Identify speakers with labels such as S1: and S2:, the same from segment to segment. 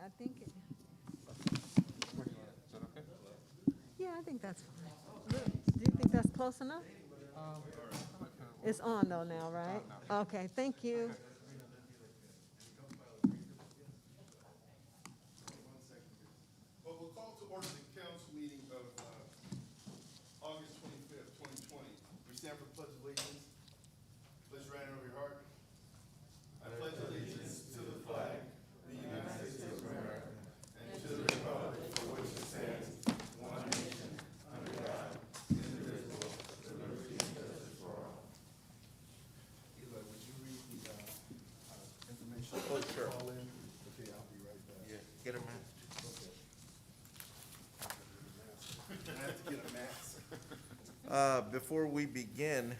S1: I think, yeah, I think that's fine. Do you think that's close enough? It's on though now, right? Okay, thank you.
S2: Well, we'll call to order the council meeting of August 25th, 2020. We stand for the Pledge of Allegiance. Place your right hand over your heart. I pledge allegiance to the flag of the United States of America and to the republic for which it stands, one nation, under God, indivisible, with liberty and justice for all. Eli, would you read the information?
S3: Oh, sure.
S2: Call in? Okay, I'll be right back.
S3: Yeah, get a man.
S2: Okay. I have to get a mask.
S3: Before we begin,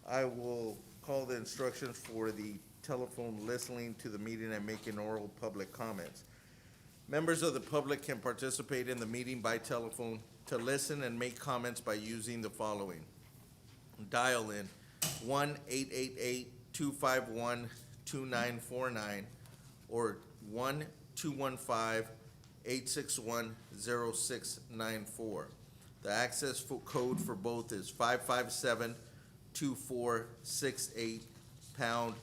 S3: I will call the instructions for the telephone listening to the meeting and making oral public comments. Members of the public can participate in the meeting by telephone to listen and make comments by using the following. Dial in 1-888-251-2949 or 1-215-861-0694. The access code for both is 557-2468 ##.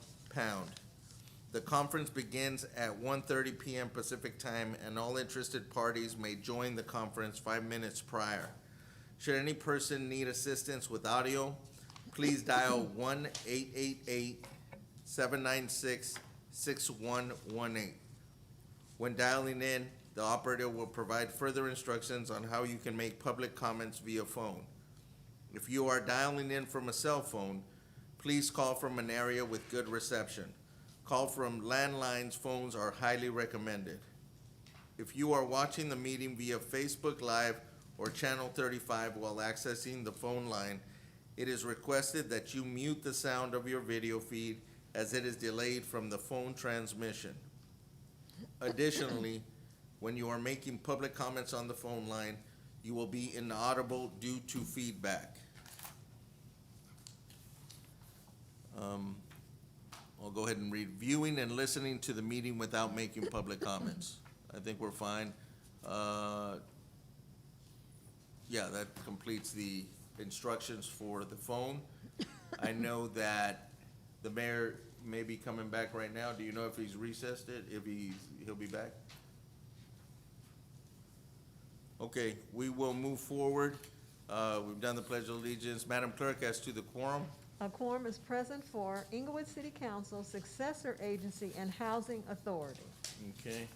S3: The conference begins at 1:30 p.m. Pacific Time, and all interested parties may join the conference 5 minutes prior. Should any person need assistance with audio, please dial 1-888-796-6118. When dialing in, the operator will provide further instructions on how you can make public comments via phone. If you are dialing in from a cell phone, please call from an area with good reception. Call from landlines. Phones are highly recommended. If you are watching the meeting via Facebook Live or Channel 35 while accessing the phone line, it is requested that you mute the sound of your video feed as it is delayed from the phone transmission. Additionally, when you are making public comments on the phone line, you will be inaudible due to feedback. I'll go ahead and read. Viewing and listening to the meeting without making public comments. I think we're fine. Yeah, that completes the instructions for the phone. I know that the mayor may be coming back right now. Do you know if he's recessed it, if he'll be back? Okay, we will move forward. We've done the Pledge of Allegiance. Madam Clerk, as to the quorum?
S1: A quorum is present for Inglewood City Council, successor agency, and housing authority.
S3: Okay.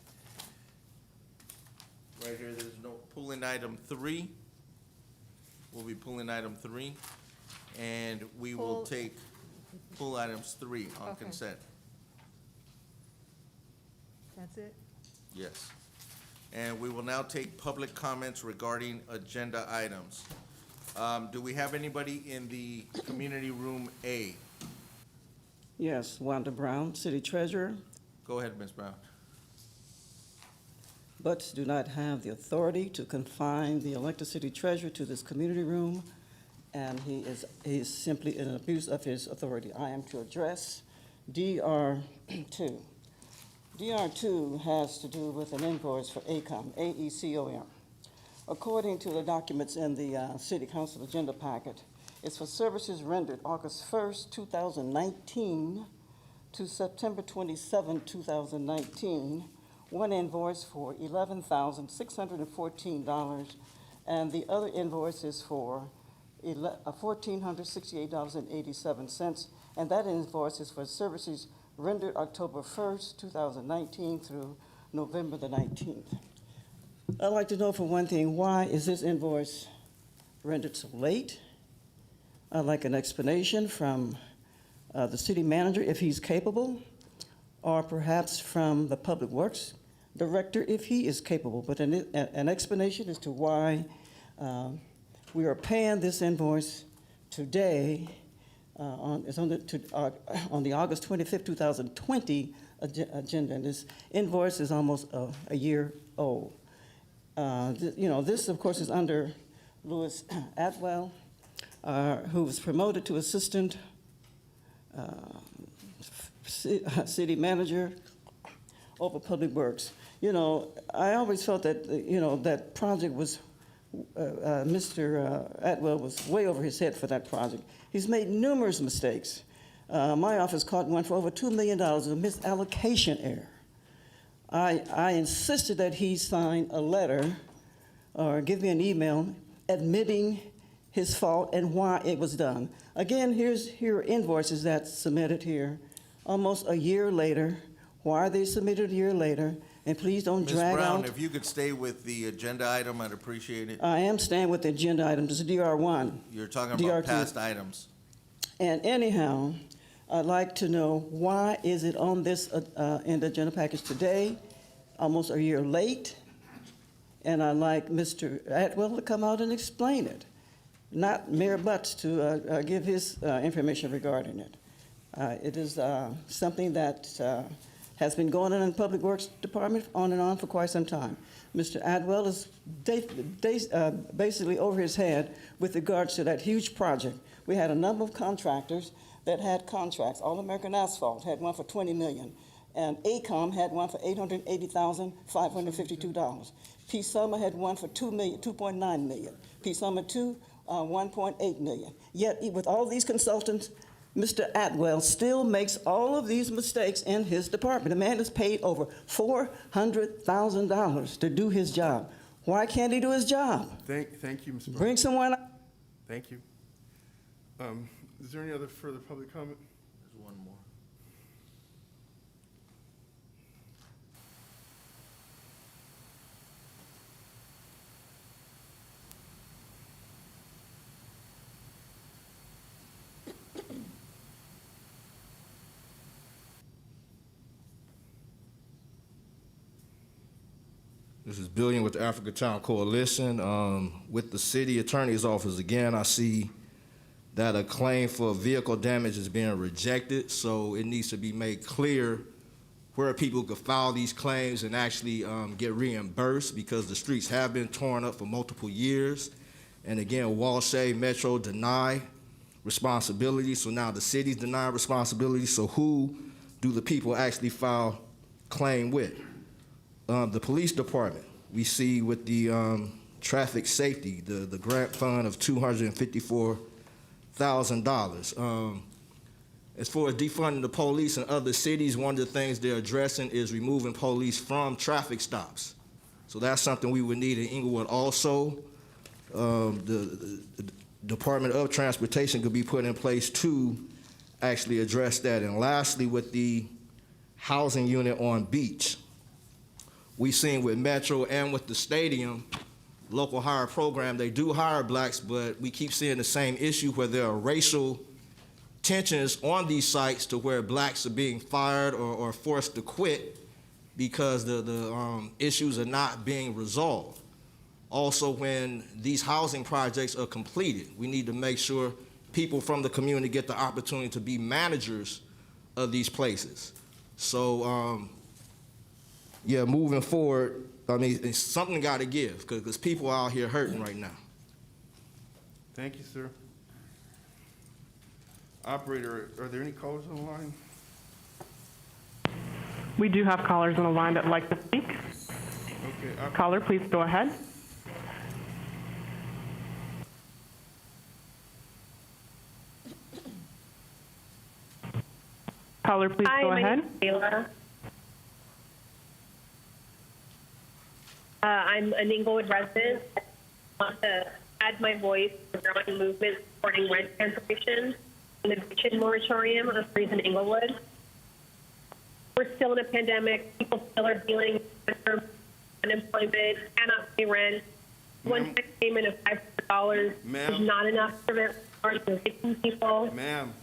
S3: Right here, there's no, pulling item 3. We'll be pulling item 3, and we will pull items 3 on
S1: Okay.
S3: consent.
S1: That's it?
S3: Yes. And we will now take public comments regarding agenda items. Do we have anybody in the community room A?
S4: Yes, Wanda Brown, City Treasurer,
S3: Go ahead, Ms. Brown.
S4: but do not have the authority to confine the elected city treasurer to this community room, and he is simply an abuse of his authority. I am to address DR2. DR2 has to do with an invoice for AECOM, AECOM. According to the documents in the City Council agenda packet, it's for services rendered August 1st, 2019 to September 27, 2019. One invoice for $11,614, and the other invoice is for $1,468.87, and that invoice is for services rendered October 1st, 2019 through November the 19th. I'd like to know, for one thing, why is this invoice rendered so late? I'd like an explanation from the city manager, if he's capable, or perhaps from the Public Works Director, if he is capable, but an explanation as to why we are paying this invoice today on the August 25th, 2020 agenda, and this invoice is almost a year old. This, of course, is under Louis Atwell, who was promoted to assistant city manager over Public Works. You know, I always felt that, you know, that project was, Mr. Atwell was way over his head for that project. He's made numerous mistakes. My office caught one for over $2 million of misallocation error. I insisted that he sign a letter or give me an email admitting his fault and why it was done. Again, here are invoices that's submitted here almost a year later. Why are they submitted a year later? And please don't drag
S3: Ms. Brown,
S4: out.
S3: if you could stay with the agenda item, I'd appreciate it.
S4: I am staying with the agenda item. This is DR1.
S3: You're talking about
S4: DR2.
S3: past items.
S4: And anyhow, I'd like to know why is it on this in the agenda package today, almost a year late? And I'd like Mr. Atwell to come out and explain it, not Mayor Butts to give his information regarding it. It is something that has been going on in the Public Works Department on and on for quite some time. Mr. Atwell is basically over his head with regards to that huge project. We had a number of contractors that had contracts. All American Asphalt had one for $20 million, and ACOM had one for $880,552. P. Summer had one for $2.9 million. P. Summer 2, $1.8 million. Yet, with all these consultants, Mr. Atwell still makes all of these mistakes in his department. The man is paid over $400,000 to do his job. Why can't he do his job?
S2: Thank you, Ms. Brown.
S4: Bring someone.
S2: Thank you. Is there any other further public comment?
S3: There's one more.
S5: This is Billion with the Africa Town Coalition. With the city attorney's office, again, I see that a claim for vehicle damage is being rejected, so it needs to be made clear where people could file these claims and actually get reimbursed, because the streets have been torn up for multiple years. And again, Walshay Metro deny responsibility, so now the city's denying responsibility, so who do the people actually file claim with? The police department, we see with the traffic safety, the grant fund of $254,000. As far as defunding the police in other cities, one of the things they're addressing is removing police from traffic stops. So that's something we would need in Inglewood also. The Department of Transportation could be put in place to actually address that. And lastly, with the housing unit on Beach, we've seen with Metro and with the stadium, local hire program, they do hire blacks, but we keep seeing the same issue where there are racial tensions on these sites to where blacks are being fired or forced to quit because the issues are not being resolved. Also, when these housing projects are completed, we need to make sure people from the community get the opportunity to be managers of these places. So, yeah, moving forward, I mean, it's something got to give because people are out here hurting right now.
S2: Thank you, sir. Operator, are there any callers on the line?
S6: We do have callers on the line that would like to speak.
S2: Okay.
S6: Caller, please go ahead. Caller, please
S7: Hi,
S6: go
S7: my
S6: ahead.
S7: name is Taylor. I'm an Inglewood resident. I want to add my voice to the growing movement supporting rent cancellation and eviction moratorium of trees in Inglewood. We're still in a pandemic. People still are dealing with unemployment, cannot pay rent. One-time payment of $500 is not enough to prevent evicting people.
S2: Ma'am.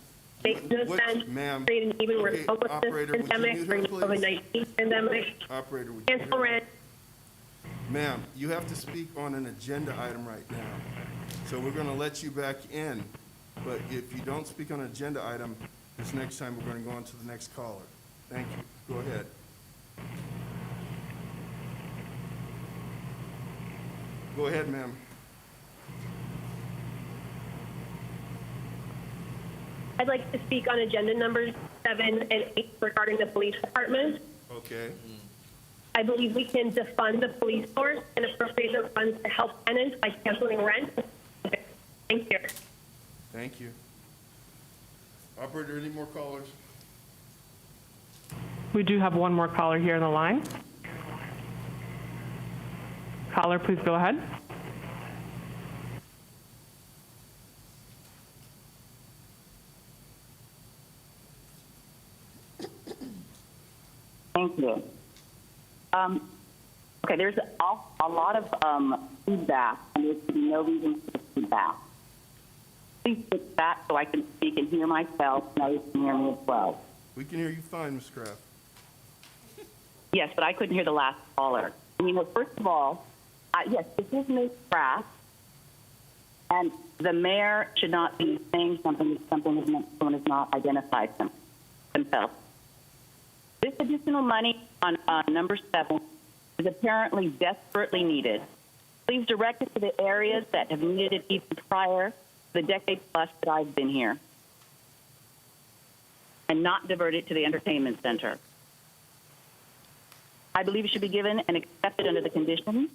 S7: Makes no sense.
S2: Ma'am.
S7: Creating even worse
S2: Okay,
S7: homelessness
S2: operator, would you
S7: pandemic
S2: mute her,
S7: during the
S2: please?
S7: COVID-19 pandemic.
S2: Operator, would you
S7: Cancel
S2: hear me?
S7: rent.
S2: Ma'am, you have to speak on an agenda item right now. So we're going to let you back in. But if you don't speak on an agenda item, this next time we're going to go on to the next caller. Thank you. Go ahead. Go ahead, ma'am.
S7: I'd like to speak on agenda numbers 7 and 8 regarding the police department.
S2: Okay.
S7: I believe we can defund the police force and appropriate those funds to help tenants by canceling rent. Thank you.
S2: Thank you. Operator, any more callers?
S6: We do have one more caller here on the line. Caller, please go ahead.
S8: Thank you. Okay, there's a lot of feedback, and there should be no reason for feedback. Please fix that so I can speak and hear myself, and others can hear me as well.
S2: We can hear you fine, Ms. Kraft.
S8: Yes, but I couldn't hear the last caller. I mean, well, first of all, yes, this is Ms. Kraft, and the mayor should not be saying something if someone has not identified themselves. This additional money on number 7 is apparently desperately needed. Please direct it to the areas that have needed it even prior to the decade plus that I've been here, and not divert it to the entertainment center. I believe it should be given and accepted under the conditions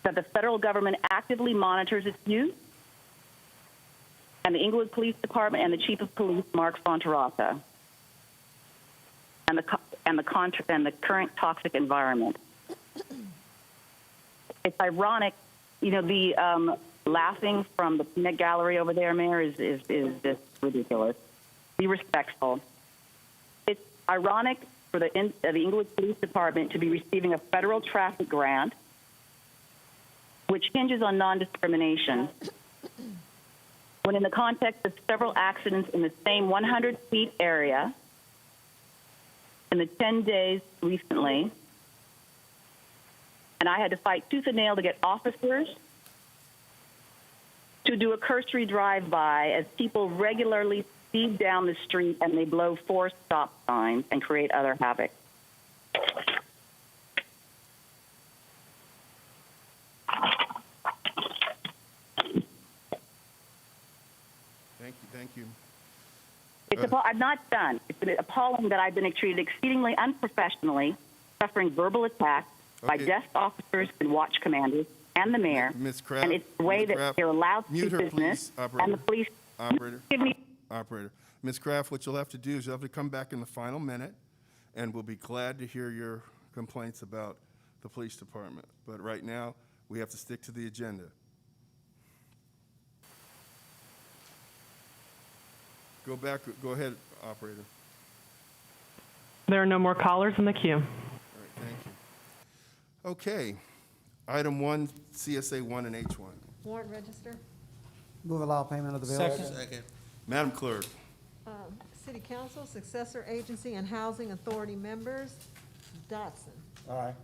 S8: that the federal government actively monitors its use, and the Inglewood Police Department and the Chief of Police, Mark Fonterrata, and the current toxic environment. It's ironic, you know, the laughing from the peanut gallery over there, Mayor, is just ridiculous. Be respectful. It's ironic for the Inglewood Police Department to be receiving a federal traffic grant, which hinges on non-discrimination, when in the context of several accidents in the same 100-feet area in the 10 days recently, and I had to fight tooth and nail to get officers to do a cursory drive-by as people regularly speed down the street and they blow 4 stop signs and create other havoc.
S2: Thank you.
S8: I'm not done. It's appalling that I've been treated exceedingly unprofessionally, suffering verbal attacks by
S2: Okay.
S8: desk officers and watch commanders and the mayor.
S2: Ms. Kraft,
S8: And it's the way
S2: Ms.
S8: that
S2: Kraft,
S8: they're allowed to
S2: mute
S8: do
S2: her,
S8: business.
S2: please, operator.
S8: And the police
S2: Operator.
S8: give me
S2: Operator. Ms. Kraft, what you'll have to do is you'll have to come back in the final minute, and we'll be glad to hear your complaints about the police department. But right now, we have to stick to the agenda. Go ahead, operator.
S6: There are no more callers in the queue.
S2: All right, thank you. Okay, item 1, CSA 1 and H1.
S1: Warrant register.
S9: Move allow payment of the bills.
S3: Second.
S2: Madam Clerk,
S1: City Council, successor agency and housing authority members, Dotson,
S9: Aye.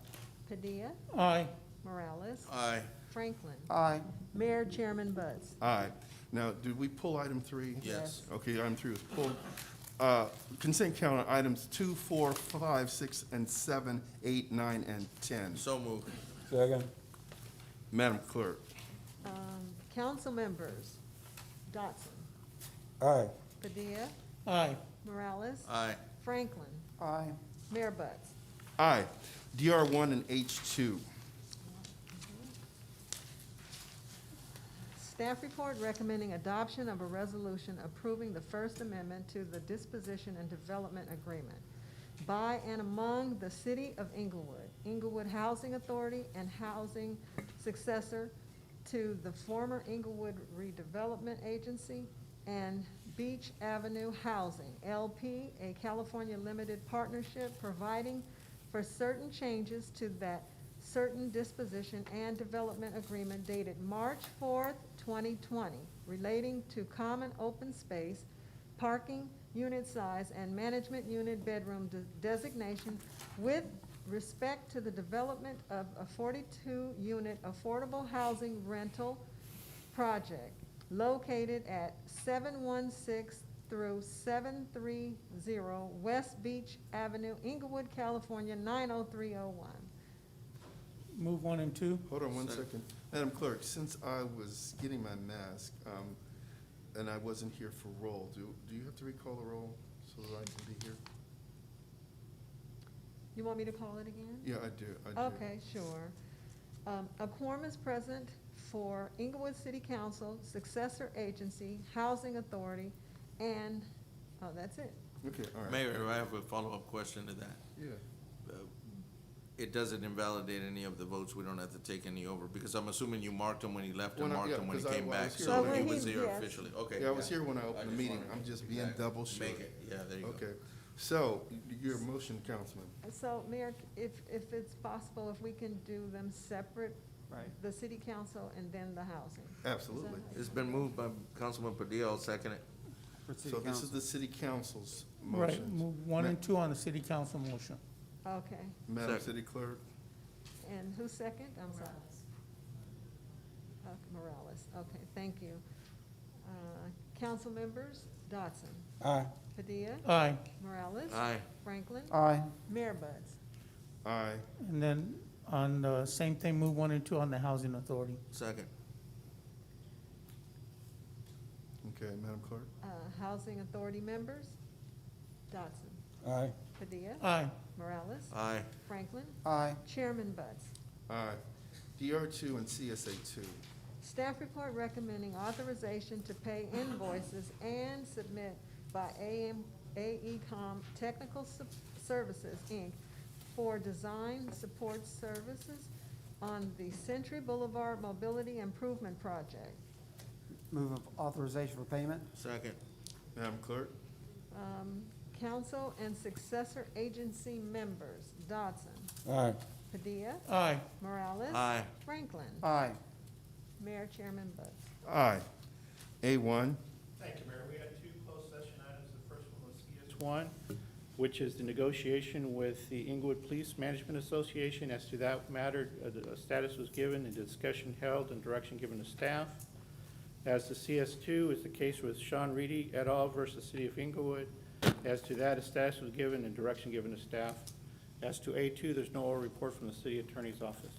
S1: Padilla,
S9: Aye.
S1: Morales,
S3: Aye.
S1: Franklin,
S9: Aye.
S1: Mayor Chairman Buds.
S2: aye. Now, did we pull item 3?
S3: Yes.
S2: Okay, item 3 was pulled. Consent calendar items 2, 4, 5, 6, and 7, 8, 9, and 10.
S3: So moved.
S9: Second.
S2: Madam Clerk,
S1: Council members, Dotson,
S9: Aye.
S1: Padilla,
S9: Aye.
S1: Morales,
S3: Aye.
S1: Franklin,
S9: Aye.
S1: Mayor Buds.
S2: aye. DR1 and H2.
S1: Staff report recommending adoption of a resolution approving the First Amendment to the Disposition and Development Agreement by and among the City of Inglewood, Inglewood Housing Authority, and housing successor to the former Inglewood Redevelopment Agency, and Beach Avenue Housing, LP, a California limited partnership, providing for certain changes to that certain disposition and development agreement dated March 4th, 2020, relating to common open space, parking, unit size, and management unit bedroom designation with respect to the development of a 42-unit affordable housing rental project located at 716 through 730 West Beach Avenue, Inglewood, California, 90301.
S9: Move 1 and 2.
S2: Hold on one second. Madam Clerk, since I was getting my mask, and I wasn't here for roll, do you have to recall the roll so that I can be here?
S1: You want me to call it again?
S2: Yeah, I do.
S1: Okay, sure. A quorum is present for Inglewood City Council, successor agency, housing authority, and, oh, that's it.
S2: Okay, all right.
S3: Mayor, I have a follow-up question to that.
S2: Yeah.
S3: It doesn't invalidate any of the votes, we don't have to take any over, because I'm assuming you marked him when he left and
S2: When I-
S3: marked
S2: yeah,
S3: him when he
S2: 'cause I
S3: came
S2: was
S3: back,
S2: here
S3: so
S1: when
S3: he
S1: he-
S3: was here
S1: yes.
S3: officially, okay.
S2: Yeah, I was here when I
S3: I
S2: opened the
S3: just
S2: meeting.
S3: wanted
S2: I'm just
S3: to
S2: being
S3: exact-
S2: double sure.
S3: Make it, yeah, there you go.
S2: Okay. So, your motion, Councilman.
S1: So, Mayor, if it's possible, if we can do them separate,
S9: Right.
S1: the city council and then the housing.
S2: Absolutely.
S3: It's been moved by Councilman Padilla, I'll second it.
S9: For city
S2: So this is
S9: council.
S2: the city council's
S9: Right,
S2: motion.
S9: move 1 and 2 on the city council motion.
S1: Okay,
S2: Madam
S3: Second.
S2: City Clerk?
S1: and who's second? I'm sorry. Morales, okay, thank you. Council members, Dodson,
S9: Aye.
S1: Padilla,
S9: Aye.
S1: Morales.
S3: Aye.
S1: Franklin.
S9: Aye.
S1: Mayor Buds.
S2: Aye.
S9: And then on the same thing, move 1 and 2 on the housing authority.
S3: Second.
S2: Okay, Madam Clerk?
S1: Housing authority members, Dodson,
S9: Aye.
S1: Padilla,
S9: Aye.
S1: Morales.
S3: Aye.
S1: Franklin.
S9: Aye.
S1: Chairman Buds.
S2: Aye. DR2 and CSA2.
S1: Staff report recommending authorization to pay invoices and submit by AECom Technical Services, Inc. for design support services on the Century Boulevard Mobility Improvement Project.
S10: Move of authorization for payment?
S3: Second.
S2: Madam Clerk?
S1: Council and successor agency members, Dodson,
S9: Aye.
S1: Padilla,
S9: Aye.
S1: Morales.
S3: Aye.
S1: Franklin.
S10: Aye.
S1: Mayor Chairman Buds.
S2: Aye. A1.
S11: Thank you, Mayor. We had two closed session items. The first one was CS1, which is the negotiation with the Inglewood Police Management Association. As to that matter, a status was given and discussion held and direction given to staff. As to CS2 is the case with Sean Reedy et al. Versus City of Inglewood. As to that, a status was given and direction given to staff. As to A2, there's no oral report from the city attorney's office.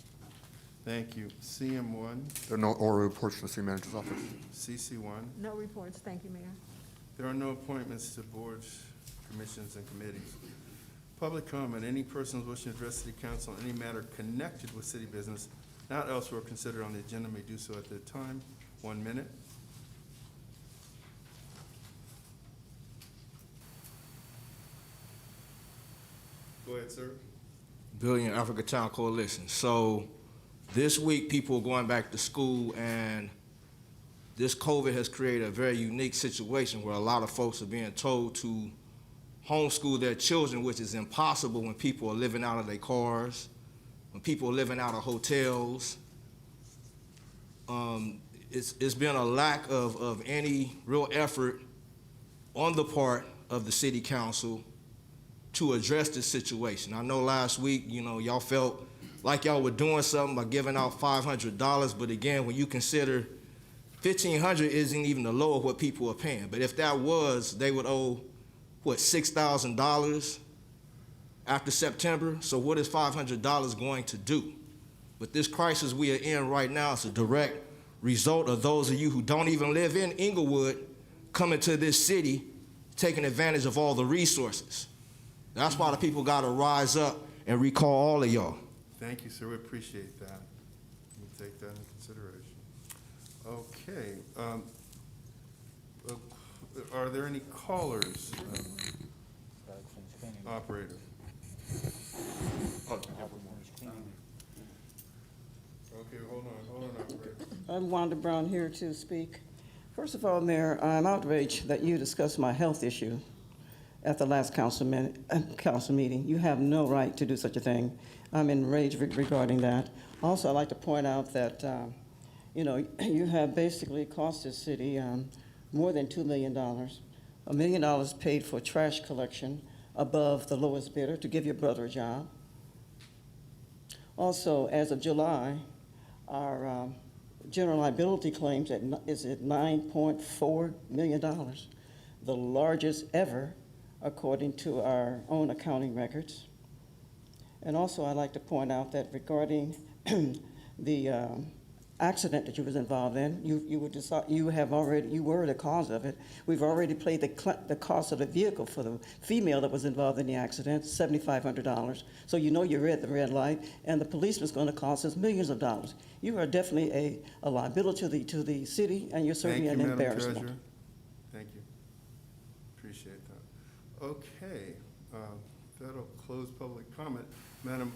S2: Thank you. CM1,
S12: There are no oral reports from the city manager's office.
S2: CC1.
S1: No reports, thank you, Mayor.
S2: There are no appointments to boards, commissions, and committees. Public comment, any persons wishing to address city council on any matter connected with city business, not elsewhere considered on the agenda, may do so at their time. 1 minute. Go ahead, sir.
S5: Billion Africa Town Coalition. So this week, people are going back to school, and this COVID has created a very unique situation where a lot of folks are being told to homeschool their children, which is impossible when people are living out of their cars, when people are living out of hotels. It's been a lack of any real effort on the part of the city council to address this situation. I know last week, y'all felt like y'all were doing something by giving out $500, but again, when you consider $1,500 isn't even the low of what people are paying. But if that was, they would owe, $6,000 after September? So what is $500 going to do? But this crisis we are in right now is a direct result of those of you who don't even live in Inglewood coming to this city, taking advantage of all the resources. That's why the people got to rise up and recall all of y'all.
S2: Thank you, sir. We appreciate that. We'll take that into consideration. Okay. Are there any callers? Operator. Okay, hold on, operator.
S4: I'm Wanda Brown here to speak. First of all, Mayor, I'm outraged that you discussed my health issue at the last council meeting. You have no right to do such a thing. I'm enraged regarding that. Also, I'd like to point out that, you have basically cost the city more than $2 million. $1 million paid for trash collection above the lowest bidder to give your brother a job. Also, as of July, our general liability claims is at $9.4 million, the largest ever according to our own accounting records. And also, I'd like to point out that regarding the accident that you was involved in. You were the cause of it. We've already paid the cost of the vehicle for the female that was involved in the accident, $7,500. So you know you're at the red light, and the policeman's going to cost us millions of dollars. You are definitely a liability to the city, and you're certainly an embarrassment.
S2: Thank you, Madam Treasurer. Thank you. Appreciate that. Okay, that'll close public comment. Madam,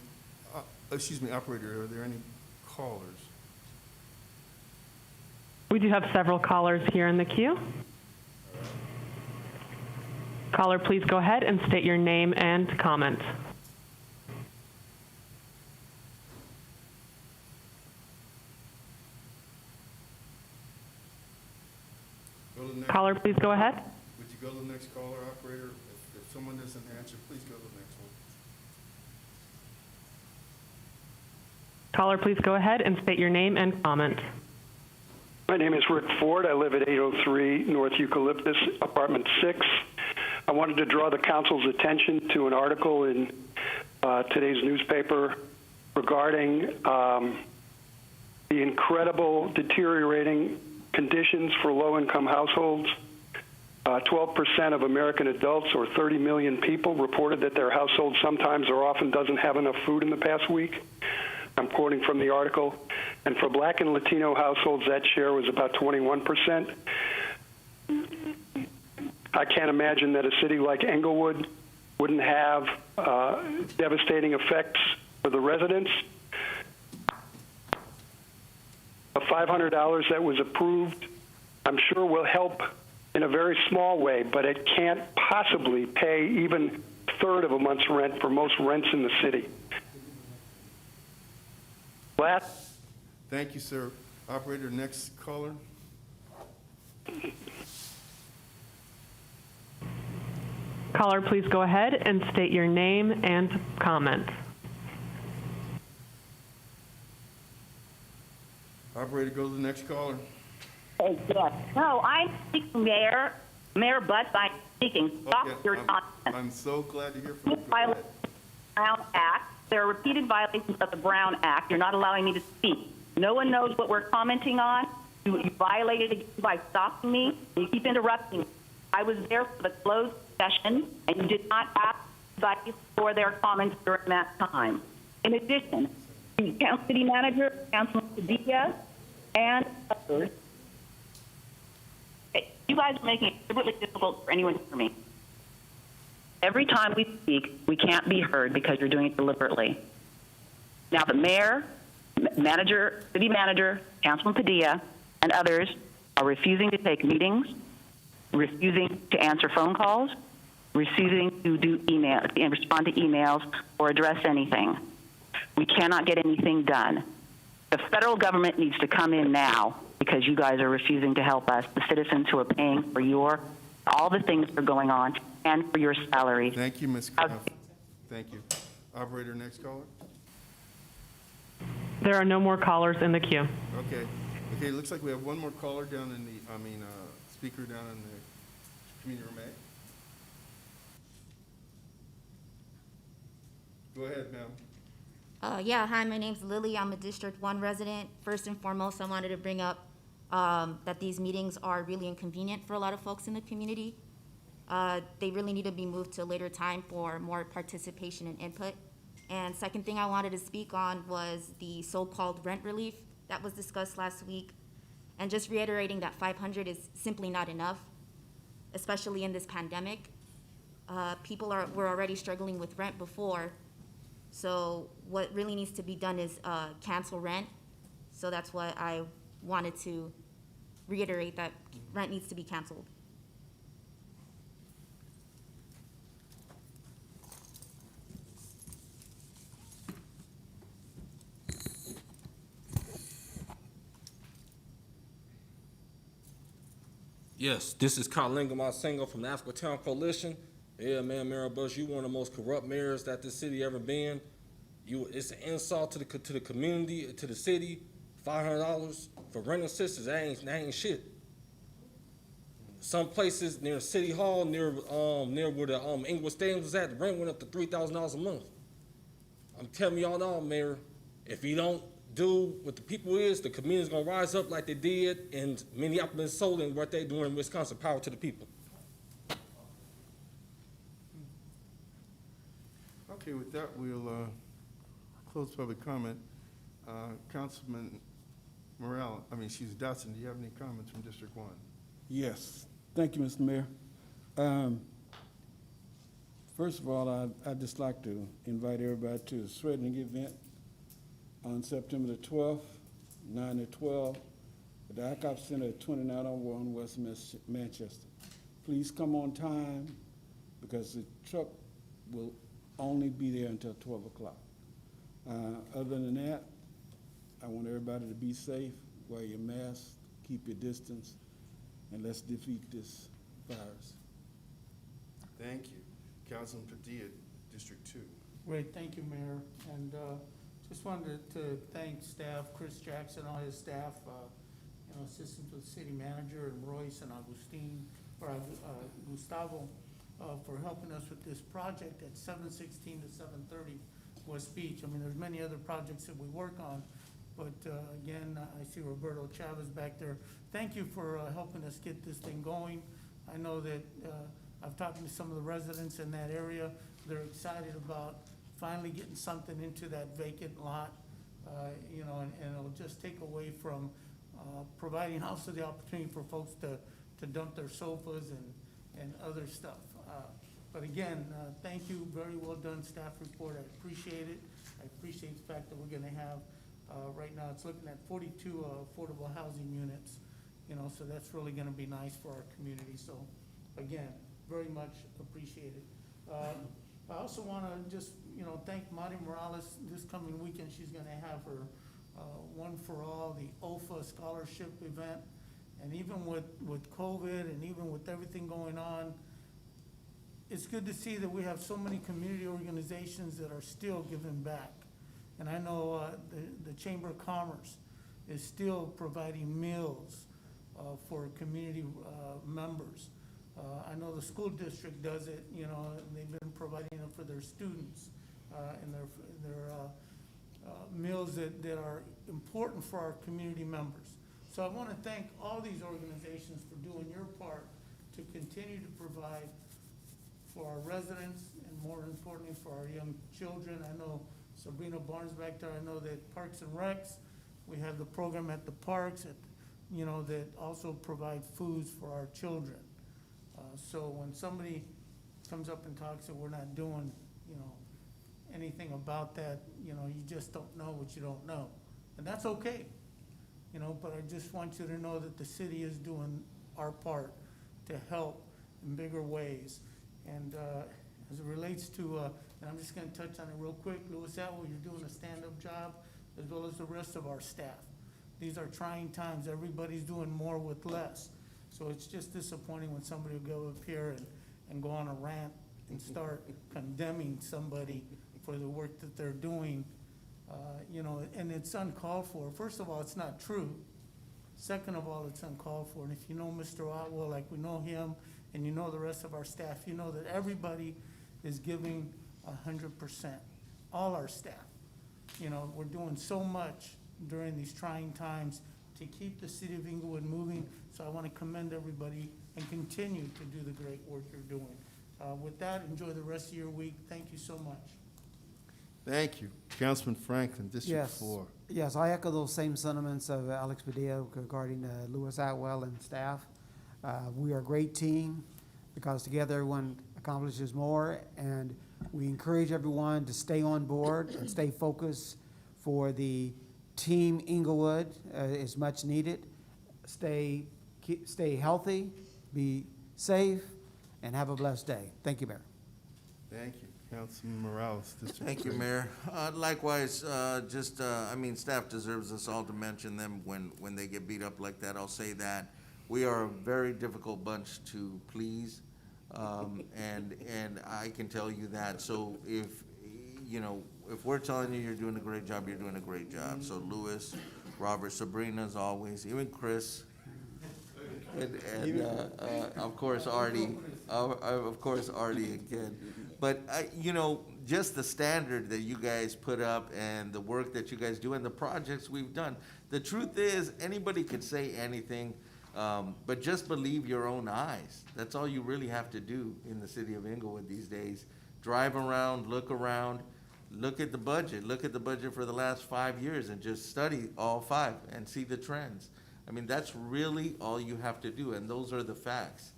S2: Operator, are there any callers?
S6: We do have several callers here in the queue. Caller, please go ahead and state your name and comment. Caller, please go ahead.
S2: Would you go to the next caller, Operator? If someone doesn't answer, please go to the next one.
S6: Caller, please go ahead and state your name and comment.
S13: My name is Rick Ford. I live at 803 North Eucalyptus, apartment 6. I wanted to draw the council's attention to an article in today's newspaper regarding the incredible deteriorating conditions for low-income households. 12% of American adults, or 30 million people, reported that their household sometimes or often doesn't have enough food in the past week. I'm quoting from the article. And for Black and Latino households, that share was about 21%. I can't imagine that a city like Inglewood wouldn't have devastating effects for the residents. The $500 that was approved, I'm sure will help in a very small way, but it can't possibly pay even a third of a month's rent for most rents in the city.
S2: Thank you, sir. Operator, next caller.
S6: Caller, please go ahead and state your name and comment.
S2: Operator, go to the next caller.
S8: Yes. No, I'm speaking, Mayor Butts. I'm speaking. Stop your nonsense.
S2: I'm so glad to hear from you. Go
S8: Violate
S2: ahead.
S8: the Brown Act. There are repeated violations of the Brown Act. You're not allowing me to speak. No one knows what we're commenting on. You violated it by stopping me. You keep interrupting me. I was there for the closed session, and you did not ask anybody for their comments during that time. In addition, the city manager, Councilman Padilla, and others, you guys are making it really difficult for anyone to hear me. Every time we speak, we can't be heard because you're doing it deliberately. Now, the mayor, city manager, Councilman Padilla, and others are refusing to take meetings, refusing to answer phone calls, refusing to do email and respond to emails or address anything. We cannot get anything done. The federal government needs to come in now because you guys are refusing to help us, the citizens who are paying for all the things that are going on and for your salary.
S2: Thank you, Ms. Kraft. Thank you. Operator, next caller.
S6: There are no more callers in the queue.
S2: Okay. Okay, it looks like we have one more caller down in the, speaker down in the community room A. Go ahead, ma'am.
S14: Yeah, hi, my name's Lily. I'm a District 1 resident. First and foremost, I wanted to bring up that these meetings are really inconvenient for a lot of folks in the community. They really need to be moved to a later time for more participation and input. And second thing I wanted to speak on was the so-called rent relief that was discussed last week. And just reiterating that $500 is simply not enough, especially in this pandemic. People were already struggling with rent before. So what really needs to be done is cancel rent. So that's what I wanted to reiterate, that rent needs to be canceled.
S15: Yes, this is Kalinga Masengo from the Africa Town Coalition. Yeah, man, Mayor Bush, you one of the most corrupt mayors that this city ever been. It's an insult to the community, to the city. $500 for rent assistance, that ain't shit. Some places near City Hall, near where the Inglewood Stadium was at, the rent went up to $3,000 a month. I'm telling y'all now, Mayor, if you don't do what the people is, the community's gonna rise up like they did in Minneapolis, Minnesota, and what they doing in Wisconsin. Power to the people.
S2: Okay, with that, we'll close public comment. Councilman Dotson, do you have any comments from District 1?
S16: Yes, thank you, Mr. Mayor. First of all, I'd just like to invite everybody to the Shredding event on September the 12th, 9 to 12, at the ICOP Center at 2901 West Manchester. Please come on time because the truck will only be there until 12 o'clock. Other than that, I want everybody to be safe, wear your mask, keep your distance, and let's defeat this virus.
S2: Thank you. Councilman Padilla, District 2.
S9: Great, thank you, Mayor. And just wanted to thank staff, Chris Jackson, all his staff, assistants with the city manager, and Royce and Gustavo, for helping us with this project at 716 to 730 West Beach. I mean, there's many other projects that we work on, but again, I see Roberto Chavez back there. Thank you for helping us get this thing going. I know that I've talked to some of the residents in that area. They're excited about finally getting something into that vacant lot, and it'll just take away from providing also the opportunity for folks to dump their sofas and other stuff. But again, thank you, very well done staff report, I appreciate it. I appreciate the fact that we're gonna have, right now, it's looking at 42 affordable housing units, so that's really gonna be nice for our community. So again, very much appreciated. I also wanna just, thank Mari Morales. This coming weekend, she's gonna have her One for All, the OFA scholarship event. And even with COVID and even with everything going on, it's good to see that we have so many community organizations that are still giving back. And I know the Chamber of Commerce is still providing meals for community members. I know the school district does it, and they've been providing them for their students and their meals that are important for our community members. So I want to thank all these organizations for doing your part to continue to provide for our residents and more importantly for our young children. I know Sabrina Barnes back there, I know that Parks and Recs, we have the program at the parks that also provide foods for our children. So when somebody comes up and talks that we're not doing, anything about that, you just don't know what you don't know. And that's okay, but I just want you to know that the city is doing our part to help in bigger ways. And as it relates to, and I'm just gonna touch on it real quick, Louis Atwell, you're doing a stand-up job, as well as the rest of our staff. These are trying times, everybody's doing more with less. So it's just disappointing when somebody will go up here and go on a rant and start condemning somebody for the work that they're doing, and it's uncalled for. First of all, it's not true. Second of all, it's uncalled for. And if you know Mr. Otwell, like we know him, and you know the rest of our staff, you know that everybody is giving 100%, all our staff. We're doing so much during these trying times to keep the city of Inglewood moving. So I want to commend everybody and continue to do the great work you're doing. With that, enjoy the rest of your week. Thank you so much.
S2: Thank you. Councilman Franklin, District 4.
S10: Yes, I echo those same sentiments of Alex Padilla regarding Louis Atwell and staff. We are a great team because together everyone accomplishes more, and we encourage everyone to stay on board and stay focused for the Team Inglewood is much needed. Stay healthy, be safe, and have a blessed day. Thank you, Mayor.
S2: Thank you. Councilman Morales, District
S3: Thank you,
S2: 3.
S3: Mayor. Likewise, staff deserves us all to mention them when they get beat up like that. I'll say that. We are a very difficult bunch to please, and I can tell you that. So if we're telling you you're doing a great job, you're doing a great job. So Louis, Robert, Sabrina, as always, even Chris, and of course Artie again. But just the standard that you guys put up and the work that you guys do and the projects we've done. The truth is, anybody could say anything, but just believe your own eyes. That's all you really have to do in the city of Inglewood these days. Drive around, look at the budget for the last 5 years and just study all 5 and see the trends. I mean, that's really all you have to do, and those are the facts.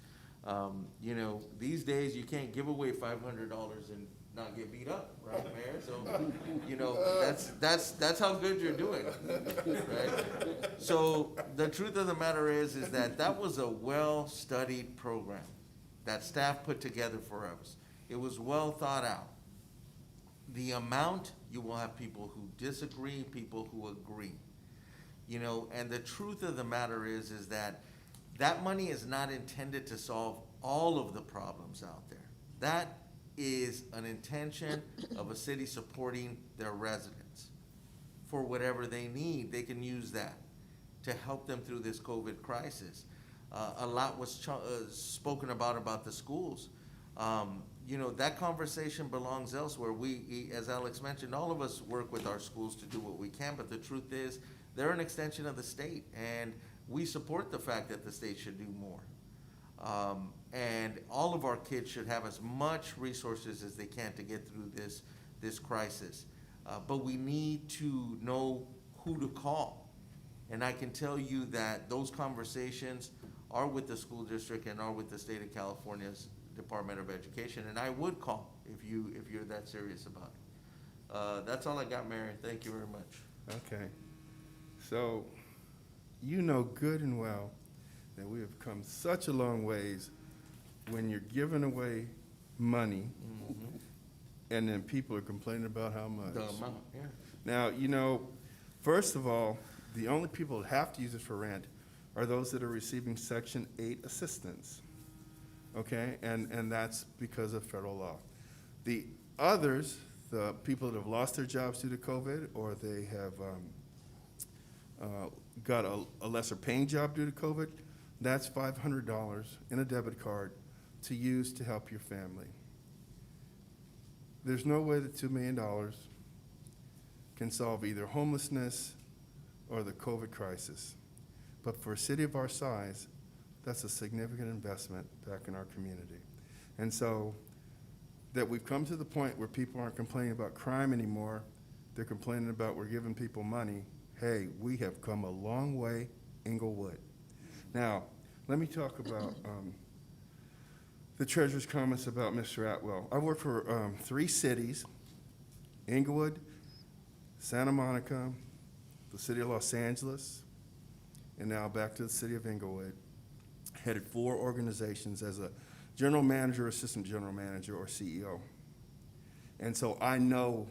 S3: You know, these days you can't give away $500 and not get beat up, right, Mayor? So, you know, that's how good you're doing, right? So the truth of the matter is that was a well-studied program that staff put together for us. It was well thought out. The amount, you will have people who disagree, people who agree. You know, and the truth of the matter is that money is not intended to solve all of the problems out there. That is an intention of a city supporting their residents. For whatever they need, they can use that to help them through this COVID crisis. A lot was spoken about the schools. You know, that conversation belongs elsewhere. We, as Alex mentioned, all of us work with our schools to do what we can, but the truth is, they're an extension of the state, and we support the fact that the state should do more. And all of our kids should have as much resources as they can to get through this crisis. But we need to know who to call. And I can tell you that those conversations are with the school district and are with the state of California's Department of Education, and I would call if you're that serious about it. That's all I got, Mary. Thank you very much.
S2: Okay. So, you know good and well that we have come such a long ways when you're giving away money and then people are complaining about how much.
S3: The amount, yeah.
S2: Now, you know, first of all, the only people that have to use it for rent are those that are receiving Section 8 assistance. Okay, and that's because of federal law. The others, the people that have lost their jobs due to COVID, or they have got a lesser paying job due to COVID, that's $500 in a debit card to use to help your family. There's no way that $2 million can solve either homelessness or the COVID crisis. But for a city of our size, that's a significant investment back in our community. And so that we've come to the point where people aren't complaining about crime anymore, they're complaining about we're giving people money. Hey, we have come a long way, Inglewood. Now, let me talk about the treasurer's comments about Mr. Atwell. I work for 3 cities, Inglewood, Santa Monica, the city of Los Angeles, and now back to the city of Inglewood. Headed 4 organizations as a general manager, assistant general manager, or CEO. And so I know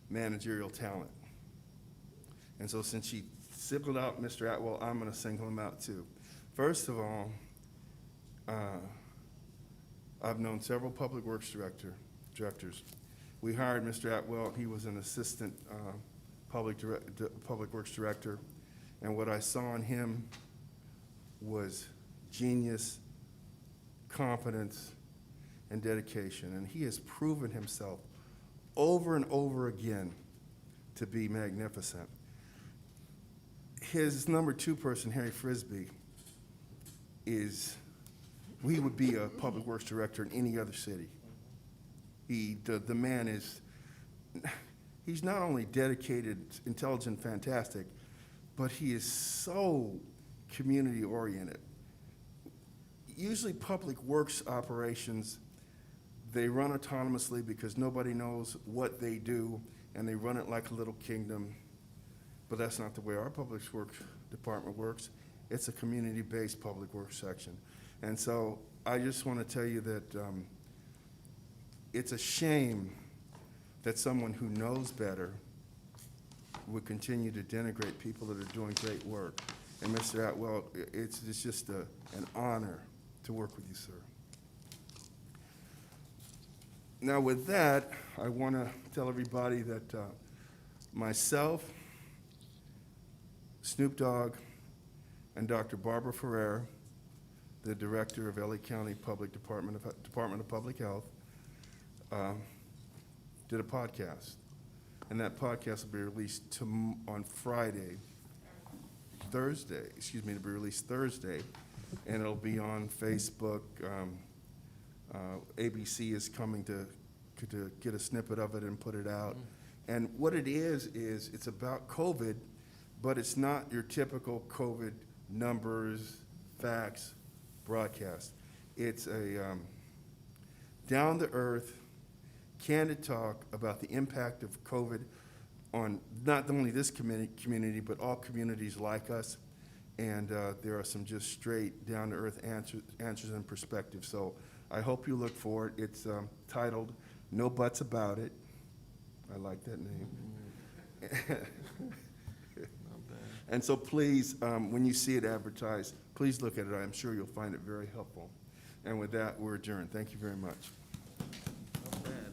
S2: managerial talent. And so since she singled out Mr. Atwell, I'm going to single him out too. First of all, I've known several public works directors. We hired Mr. Atwell. He was an assistant public works director. And what I saw in him was genius, competence, and dedication. And he has proven himself over and over again to be magnificent. His number 2 person, Harry Frisbee, he would be a public works director in any other city. The man is, he's not only dedicated, intelligent, fantastic, but he is so community oriented. Usually public works operations, they run autonomously because nobody knows what they do, and they run it like a little kingdom. But that's not the way our public works department works. It's a community-based public works section. And so I just want to tell you that it's a shame that someone who knows better would continue to denigrate people that are doing great work. And Mr. Atwell, it's just an honor to work with you, sir. Now with that, I want to tell everybody that myself, Snoop Dogg, and Dr. Barbara Ferrer, the director of LA County Department of Public Health, did a podcast. And that podcast will be released on it'll be released Thursday, and it'll be on Facebook. ABC is coming to get a snippet of it and put it out. And what it is it's about COVID, but it's not your typical COVID numbers, facts, broadcast. It's a down-to-earth, candid talk about the impact of COVID on not only this community, but all communities like us. And there are some just straight, down-to-earth answers and perspectives. So I hope you look for it. It's titled No Buts About It. I like that name. And so please, when you see it advertised, please look at it. I'm sure you'll find it very helpful. And with that, we're adjourned. Thank you very much.